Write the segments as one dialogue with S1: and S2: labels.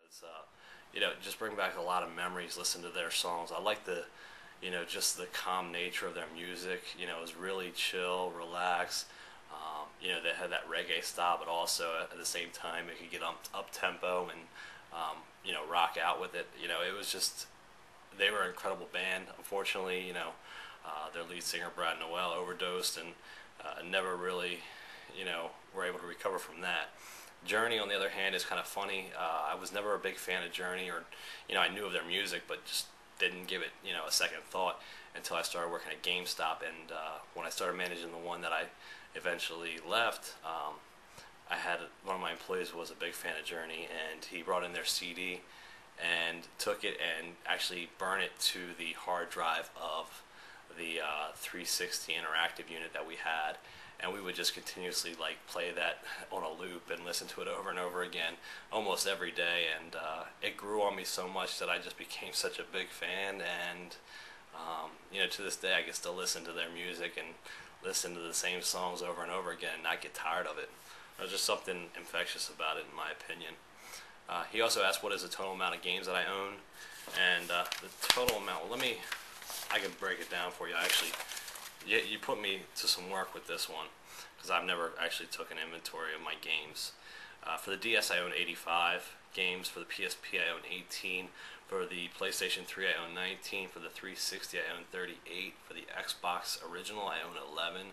S1: It's, just bring back a lot of memories. Listen to their songs. I like just the calm nature of their music. It was really chill, relaxed. They had that reggae style, but also at the same time it could get up tempo and rock out with it. It was just they were an incredible band. Unfortunately, their lead singer Brad Noel overdosed and never really, were able to recover from that. Journey, on the other hand, is kind of funny. I was never a big fan of Journey, or I knew of their music, but just didn't give it, a second thought until I started working at GameStop. And when I started managing the one that I eventually left, I had one of my employees was a big fan of Journey, and he brought in their CD and took it and actually burned it to the hard drive of the 360 interactive unit that we had, and we would just continuously play that on a loop and listen to it over and over again almost every day. And it grew on me so much that I just became such a big fan. And to this day I can still listen to their music and listen to the same songs over and over again and not get tired of it. There's just something infectious about it, in my opinion. He also asked what is the total amount of games that I own, and the total amount, well, I can break it down for you. Actually, you put me to some work with this one, because I've never actually took an inventory of my games. For the DS I own 85 games, for the PSP I own 18, for the PlayStation 3 I own 19, for the 360 I own 38, for the Xbox original I own 11,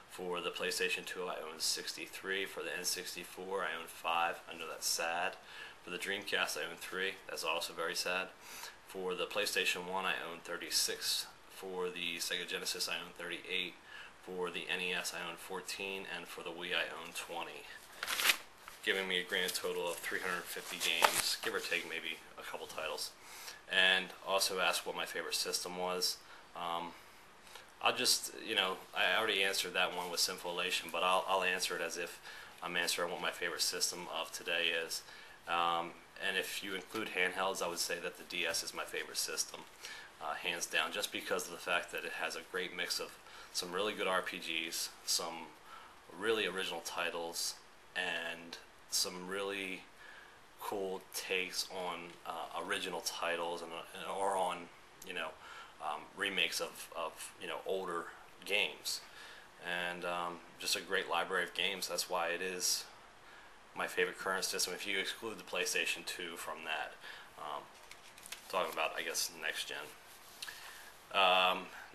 S1: for the PlayStation 2 I own 63, for the N64 I own 5, I know that's sad. For the Dreamcast I own 3, that's also very sad. For the PlayStation 1 I own 36, for the Sega Genesis I own 38, for the NES I own 14, and for the Wii I own 20. Giving me a grand total of 350 games, give or take maybe a couple titles. And also asked what my favorite system was. I'll just, I already answered that one with Sinful Elation, but I'll answer it as if I'm answering what my favorite system of today is. And if you include handhelds, I would say that the DS is my favorite system, hands down, just because of the fact that it has a great mix of some really good RPGs, some really original titles, and some really cool takes on original titles or on remakes of older games, and just a great library of games. That's why it is my favorite current system, if you exclude the PlayStation 2 from that. Talking about, I guess, next gen.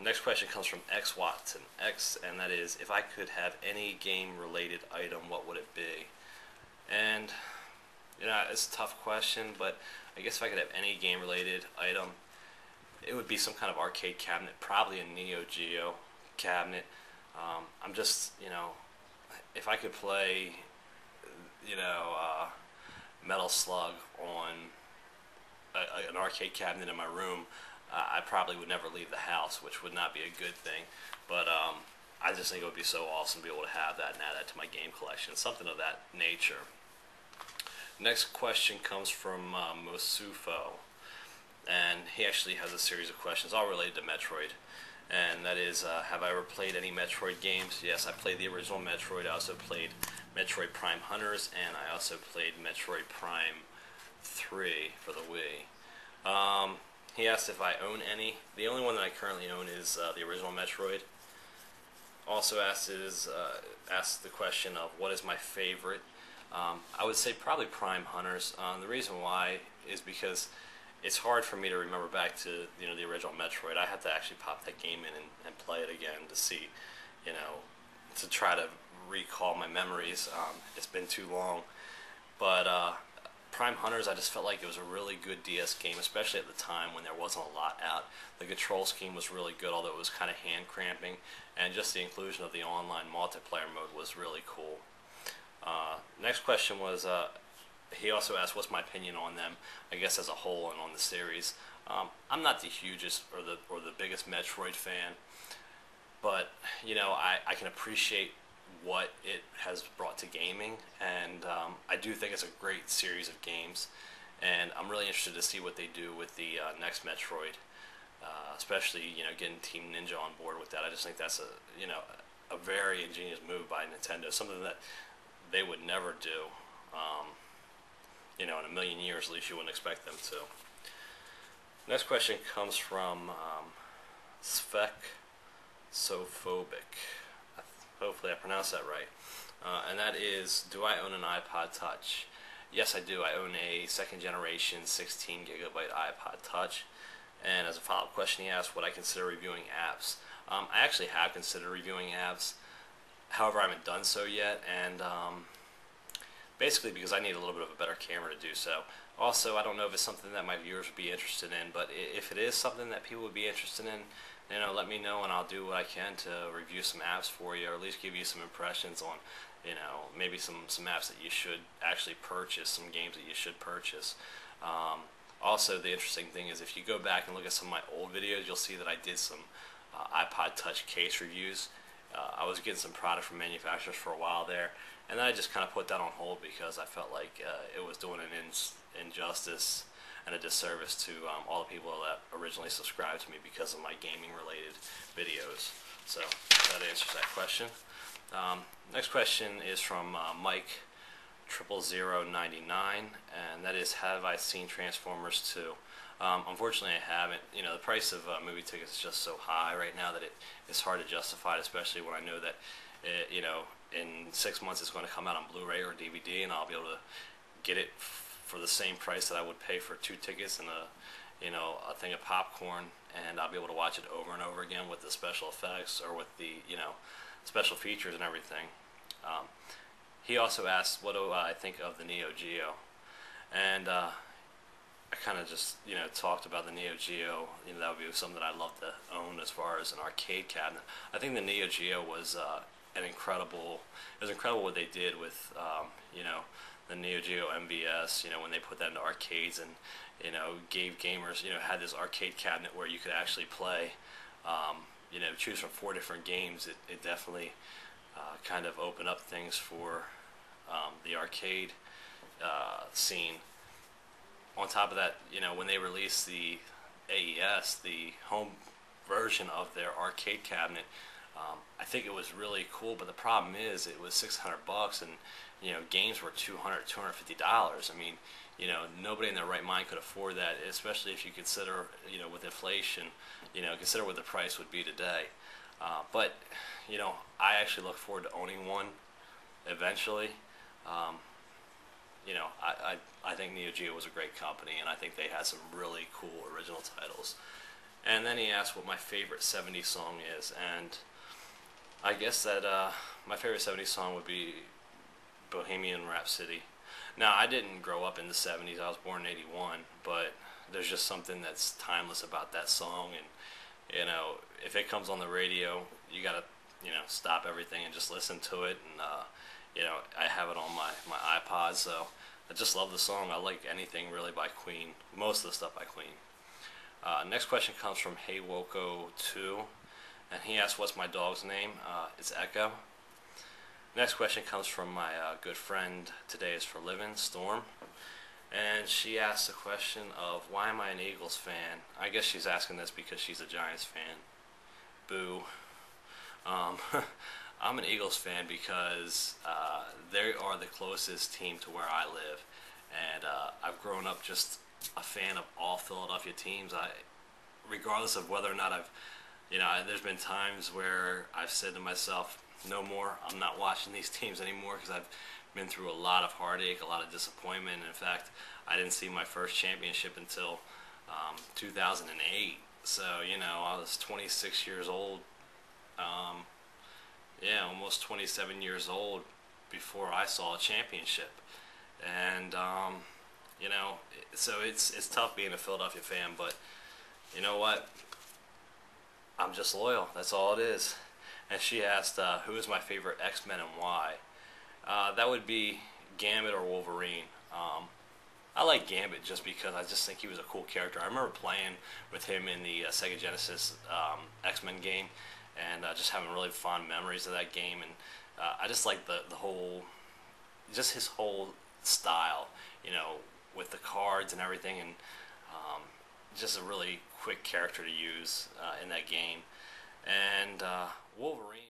S1: Next question comes from X Watson X, and that is, if I could have any game-related item, what would it be? And it's a tough question, but I guess if I could have any game-related item, it would be some kind of arcade cabinet, probably a Neo Geo cabinet. I'm just, if I could play, Metal Slug on an arcade cabinet in my room, I probably would never leave the house, which would not be a good thing. But I just think it would be so awesome to be able to have that and add that to my game collection, something of that nature. Next question comes from Mosufo, and he actually has a series of questions all related to Metroid. And that is, have I ever played any Metroid games? Yes, I played the original Metroid. I also played Metroid Prime Hunters, and I also played Metroid Prime 3 for the Wii. He asked if I own any. The only one that I currently own is the original Metroid. Also asked the question of what is my favorite. I would say probably Prime Hunters. The reason why is because it's hard for me to remember back to the original Metroid. I have to actually pop that game in and play it again to see, to try to recall my memories. It's been too long, but Prime Hunters, I just felt like it was a really good DS game, especially at the time when there wasn't a lot out. The control scheme was really good, although it was kind of hand cramping, and just the inclusion of the online multiplayer mode was really cool. Next question was, he also asked what's my opinion on them, I guess as a whole and on the series. I'm not the hugest or the biggest Metroid fan, but I can appreciate what it has brought to gaming, and I do think it's a great series of games, and I'm really interested to see what they do with the next Metroid, especially getting Team Ninja on board with that. I just think that's a very ingenious move by Nintendo, something that they would never do. In a million years, at least you wouldn't expect them to. Next question comes from Svek Sophobic. Hopefully I pronounced that right. And that is, do I own an iPod Touch? Yes, I do. I own a second generation 16 gigabyte iPod Touch. And as a follow-up question, he asked, would I consider reviewing apps? I actually have considered reviewing apps. However, I haven't done so yet, and basically because I need a little bit of a better camera to do so. Also, I don't know if it's something that my viewers would be interested in, but if it is something that people would be interested in, let me know and I'll do what I can to review some apps for you, or at least give you some impressions on, maybe some apps that you should actually purchase, some games that you should purchase. Also, the interesting thing is if you go back and look at some of my old videos, you'll see that I did some iPod Touch case reviews. I was getting some product from manufacturers for a while there, and then I just kind of put that on hold because I felt like it was doing an injustice and a disservice to all the people that originally subscribed to me because of my gaming related videos. So that answers that question. Next question is from Mike 00099, and that is, have I seen Transformers 2? Unfortunately I haven't. The price of movie tickets is just so high right now that it's hard to justify it, especially when I know that in 6 months it's going to come out on Blu-ray or DVD, and I'll be able to get it for the same price that I would pay for 2 tickets and a thing of popcorn, and I'll be able to watch it over and over again with the special effects or with the special features and everything. He also asked, what do I think of the Neo Geo? And I kind of just talked about the Neo Geo. That would be something that I'd love to own as far as an arcade cabinet. I think the Neo Geo was incredible. It was incredible what they did with the Neo Geo MVS. When they put that into arcades and gave gamers had this arcade cabinet where you could actually play. Choose from 4 different games. It definitely kind of opened up things for the arcade scene. On top of that, when they released the AES, the home version of their arcade cabinet, I think it was really cool. But the problem is, it was $600, and games were $200, $250. I mean, nobody in their right mind could afford that, especially if you consider, with inflation, consider what the price would be today. But I actually look forward to owning one eventually. I think Neo Geo was a great company, and I think they had some really cool original titles. And then he asked what my favorite 70s song is, and I guess that my favorite 70s song would be Bohemian Rhapsody. Now, I didn't grow up in the 70s. I was born in 81, but there's just something that's timeless about that song, and if it comes on the radio, you gotta stop everything and just listen to it. And I have it on my iPod, so I just love the song. I like anything really by Queen, most of the stuff by Queen. Next question comes from HeyWoko2, and he asks, what's my dog's name? It's Echo. Next question comes from my good friend, Today is for Living, Storm. And she asks the question of, why am I an Eagles fan? I guess she's asking this because she's a Giants fan. Boo. I'm an Eagles fan because they are the closest team to where I live. And I've grown up just a fan of all Philadelphia teams. Regardless of whether or not there's been times where I've said to myself, no more, I'm not watching these teams anymore, because I've been through a lot of heartache, a lot of disappointment. In fact, I didn't see my first championship until 2008. So, I was 26 years old. Almost 27 years old before I saw a championship. And, so it's tough being a Philadelphia fan, but you know what? I'm just loyal. That's all it is. And she asked, who is my favorite X-Men and why? That would be Gambit or Wolverine. I like Gambit just because I just think he was a cool character. I remember playing with him in the Sega Genesis X-Men game, and just having really fond memories of that game. And I just like the whole, just his whole style, with the cards and everything, and just a really quick character to use in that game. And Wolverine.